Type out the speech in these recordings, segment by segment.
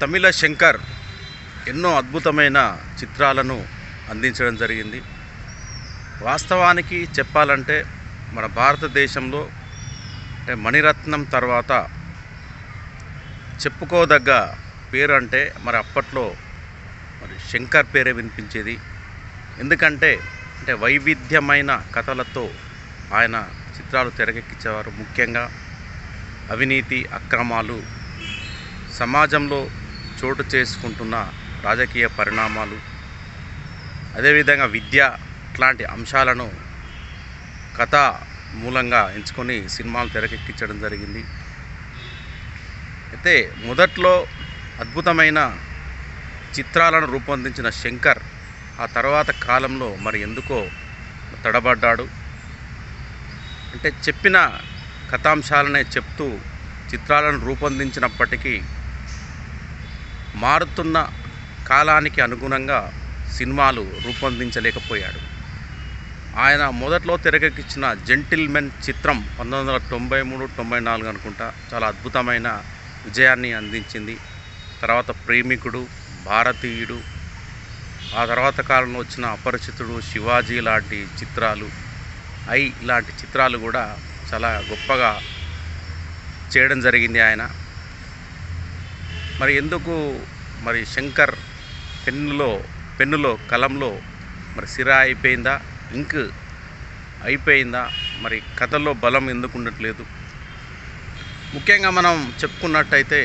తమిళ శంకర్ ఎన్నో అద్భుతమైన చిత్రాలను అందించడం జరిగింది. వాస్తవానికి చెప్పాలంటే మన భారతదేశంలో అంటే మణిరత్నం తర్వాత చెప్పుకోదగ్గ పేరు అంటే మరి అప్పట్లో మరి శంకర్ పేరే వినిపించేది. ఎందుకంటే వైవిధ్యమైన కథలతో ఆయన చిత్రాలు తెరకెక్కించేవారు. ముఖ్యంగా అవినీతి, అక్రమాలు, సమాజంలో చోటు చేసుకుంటున్న రాజకీయ పరిణామాలు, అదేవిధంగా విద్య ఇట్లాంటి అంశాలను కథా మూలంగా ఎంచుకొని సినిమాలు తెరకెక్కించడం జరిగింది. అయితే మొదట్లో అద్భుతమైన చిత్రాలను రూపొందించిన శంకర్ ఆ తర్వాత కాలంలో మరి ఎందుకో తడబడ్డాడు. అంటే చెప్పిన కథాంశాలనే చెప్తూ చిత్రాలను రూపొందించినప్పటికీ మారుతున్న కాలానికి అనుగుణంగా సినిమాలు రూపొందించలేకపోయాడు. ఆయన మొదట్లో తెరకెక్కించిన జెంటిల్మెన్ చిత్రం 1993-94 అనుకుంటా చాలా అద్భుతమైన విజయాన్ని అందించింది. తర్వాత ప్రేమికుడు, భారతీయుడు, ఆ తర్వాత కాలంలో వచ్చిన అపరిచితుడు, శివాజీ లాంటి చిత్రాలు, ఇలాంటి చిత్రాలు కూడా చాలా గొప్పగా చేయడం జరిగింది ఆయన. మరి ఎందుకు మరి శంకర్ పెన్నులో కలంలో మరి సిరా అయిపోయిందా, ఇంక్ అయిపోయిందా, మరి కథలో బలం ఎందుకు ఉండట్లేదు? ముఖ్యంగా మనం చెప్పుకున్నట్టయితే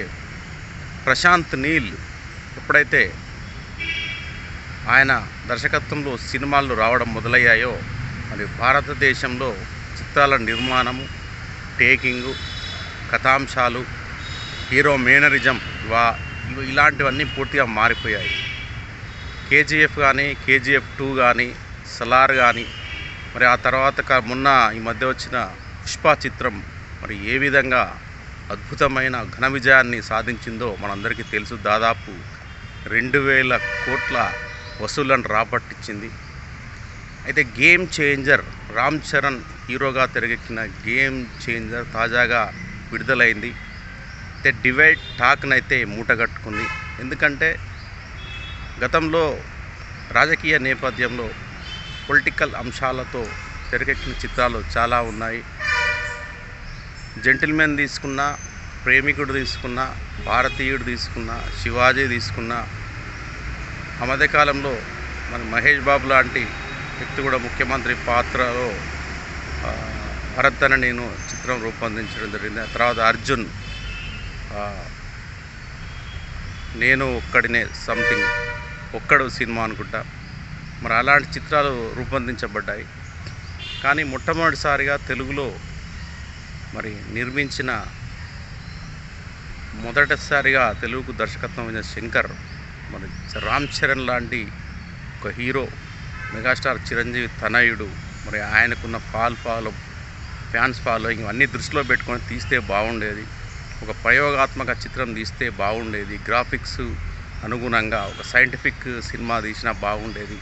ప్రశాంత్ నీల్ ఎప్పుడైతే ఆయన దర్శకత్వంలో సినిమాలు రావడం మొదలయ్యాయో మరి భారతదేశంలో చిత్రాల నిర్మాణము, టేకింగు, కథాంశాలు, హీరో మేనరిజం ఇలాంటివన్నీ పూర్తిగా మారిపోయాయి. కేజీఎఫ్ కానీ, కేజీఎఫ్ 2 కానీ, సలార్ కానీ, మరి ఆ తర్వాత మొన్న ఈ మధ్య వచ్చిన పుష్ప చిత్రం మరి ఏ విధంగా అద్భుతమైన ఘన విజయాన్ని సాధించిందో మనందరికీ తెలుసు. దాదాపు 2000 కోట్ల వసూళ్లను రాబట్టించింది. అయితే గేమ్ చేంజర్, రామ్ చరణ్ హీరోగా తెరకెక్కిన గేమ్ చేంజర్ తాజాగా విడుదలైంది. అయితే డివైడ్ టాక్నైతే మూటగట్టుకుంది. ఎందుకంటే గతంలో రాజకీయ నేపథ్యంలో పొలిటికల్ అంశాలతో తెరకెక్కిన చిత్రాలు చాలా ఉన్నాయి. జెంటిల్మెన్ తీసుకున్నా, ప్రేమికుడు తీసుకున్నా, భారతీయుడు తీసుకున్నా, శివాజీ తీసుకున్నా, ఆ మధ్యకాలంలో మన మహేష్ బాబు లాంటి వ్యక్తి కూడా ముఖ్యమంత్రి పాత్రలో భరత్ అనే నేను చిత్రం రూపొందించడం జరిగింది. ఆ తర్వాత అర్జున్ నేను ఒక్కడినే సంథింగ్ ఒక్కడు సినిమా అనుకుంటా, మరి అలాంటి చిత్రాలు రూపొందించబడ్డాయి. కానీ మొట్టమొదటిసారిగా తెలుగులో మరి నిర్మించిన మొదటిసారిగా తెలుగుకు దర్శకత్వం అయిన శంకర్ మరి రామ్ చరణ్ లాంటి ఒక హీరో, మెగాస్టార్ చిరంజీవి తనయుడు, మరి ఆయనకున్న ఫ్యాన్స్ ఫాలోయింగ్ అన్నీ దృష్టిలో పెట్టుకొని తీస్తే బాగుండేది. ఒక ప్రయోగాత్మక చిత్రం తీస్తే బాగుండేది. గ్రాఫిక్స్ అనుగుణంగా ఒక సైంటిఫిక్ సినిమా తీసినా బాగుండేది.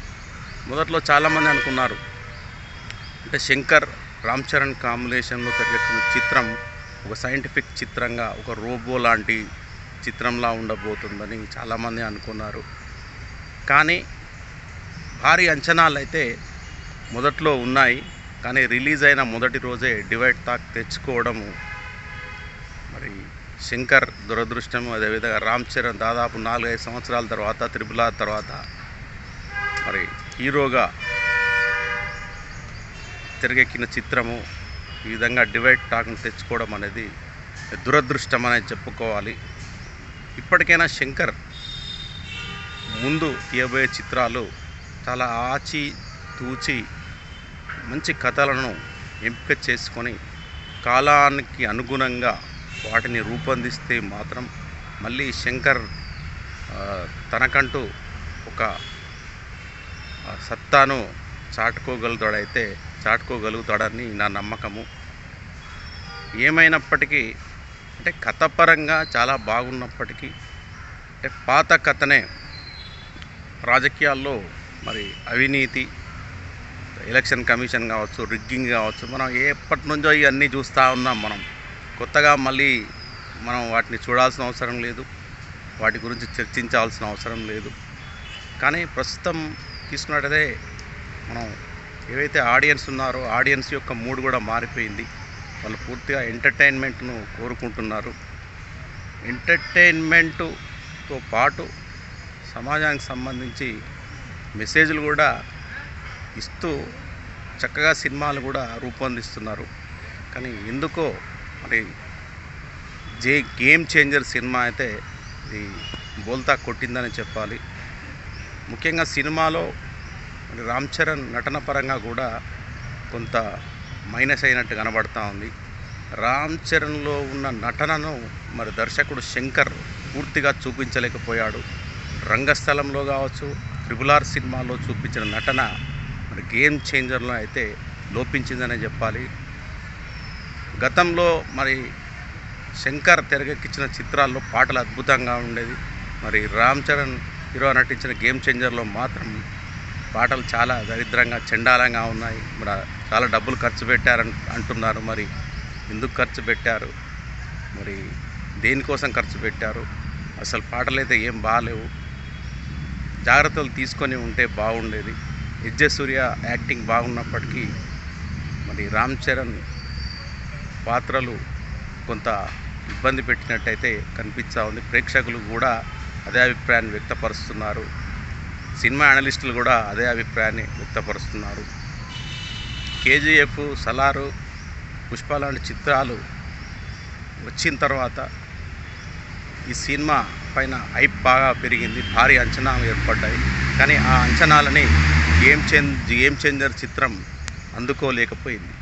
మొదట్లో చాలామంది అనుకున్నారు అంటే శంకర్ రామ్ చరణ్ కాంబినేషన్లో తెరకెక్కిన చిత్రం ఒక సైంటిఫిక్ చిత్రంగా, ఒక రోబో లాంటి చిత్రంలా ఉండబోతుందని చాలామంది అనుకున్నారు. కానీ భారీ అంచనాలు అయితే మొదట్లో ఉన్నాయి. కానీ రిలీజ్ అయిన మొదటి రోజే డివైడ్ టాక్ తెచ్చుకోవడము మరి శంకర్ దురదృష్టము. అదేవిధంగా రామ్ చరణ్ దాదాపు 4-5 సంవత్సరాల తర్వాత, త్రిపుల తర్వాత మరి హీరోగా తెరకెక్కిన చిత్రము ఈ విధంగా డివైడ్ టాక్ను తెచ్చుకోవడం అనేది దురదృష్టం అనేది చెప్పుకోవాలి. ఇప్పటికైనా శంకర్ ముందు తీయబోయే చిత్రాలు చాలా ఆచి తూచి మంచి కథలను ఎంపిక చేసుకొని కాలానికి అనుగుణంగా వాటిని రూపొందిస్తే మాత్రం మళ్ళీ శంకర్ తనకంటూ ఒక సత్తాను చాటుకోగలుగుతాడని నా నమ్మకము. ఏమైనప్పటికీ అంటే కథపరంగా చాలా బాగున్నప్పటికీ అంటే పాత కథనే రాజకీయాల్లో మరి అవినీతి, ఎలక్షన్ కమిషన్ కావచ్చు, రిగ్గింగ్ కావచ్చు, మనం ఎప్పటి నుంచో ఇవన్నీ చూస్తూ ఉన్నాం. మనం కొత్తగా మళ్ళీ వాటిని చూడాల్సిన అవసరం లేదు. వాటి గురించి చర్చించాల్సిన అవసరం లేదు. కానీ ప్రస్తుతం తీసుకున్నట్టయితే మనం ఏవైతే ఆడియన్స్ ఉన్నారో ఆడియన్స్ యొక్క మూడ్ కూడా మారిపోయింది. వాళ్ళు పూర్తిగా ఎంటర్టైన్మెంట్ను కోరుకుంటున్నారు. ఎంటర్టైన్మెంటుతో పాటు సమాజానికి సంబంధించి మెసేజ్లు కూడా ఇస్తూ చక్కగా సినిమాలు కూడా రూపొందిస్తున్నారు. కానీ ఎందుకో మరి గేమ్ చేంజర్ సినిమా అయితే ఇది బోల్తా కొట్టిందని చెప్పాలి. ముఖ్యంగా సినిమాలో మరి రామ్ చరణ్ నటన పరంగా కూడా కొంత మైనస్ అయినట్టు కనబడుతూ ఉంది. రామ్ చరణ్లో ఉన్న నటనను మరి దర్శకుడు శంకర్ పూర్తిగా చూపించలేకపోయాడు. రంగస్థలంలో కావచ్చు, RRR సినిమాలో చూపించిన నటన మరి గేమ్ చేంజర్లో అయితే లోపించిందనే చెప్పాలి. గతంలో మరి శంకర్ తెరకెక్కించిన చిత్రాల్లో పాటలు అద్భుతంగా ఉండేది. మరి రామ్ చరణ్ హీరో నటించిన గేమ్ చేంజర్లో మాత్రం పాటలు చాలా దరిద్రంగా చండాలంగా ఉన్నాయి. మరి చాలా డబ్బులు ఖర్చు పెట్టారని అంటున్నారు. మరి ఎందుకు ఖర్చు పెట్టారు, మరి దేనికోసం ఖర్చు పెట్టారు? అసలు పాటలు అయితే ఏం బాగాలేవు. జాగ్రత్తలు తీసుకొని ఉంటే బాగుండేది. ఎస్జే సూర్య యాక్టింగ్ బాగున్నప్పటికీ మరి రామ్ చరణ్ పాత్రలు కొంత ఇబ్బంది పెట్టినట్టయితే కనిపిస్తూ ఉంది. ప్రేక్షకులు కూడా అదే అభిప్రాయాన్ని వ్యక్తపరుస్తున్నారు. సినిమా అనలిస్టులు కూడా అదే అభిప్రాయాన్ని వ్యక్తపరుస్తున్నారు. KGF, సలారు, పుష్ప లాంటి చిత్రాలు వచ్చిన తర్వాత ఈ సినిమా పైన హైప్ బాగా పెరిగింది, భారీ అంచనాలు ఏర్పడ్డాయి. కానీ ఆ అంచనాలని గేమ్ చేంజర్ చిత్రం అందుకోలేకపోయింది.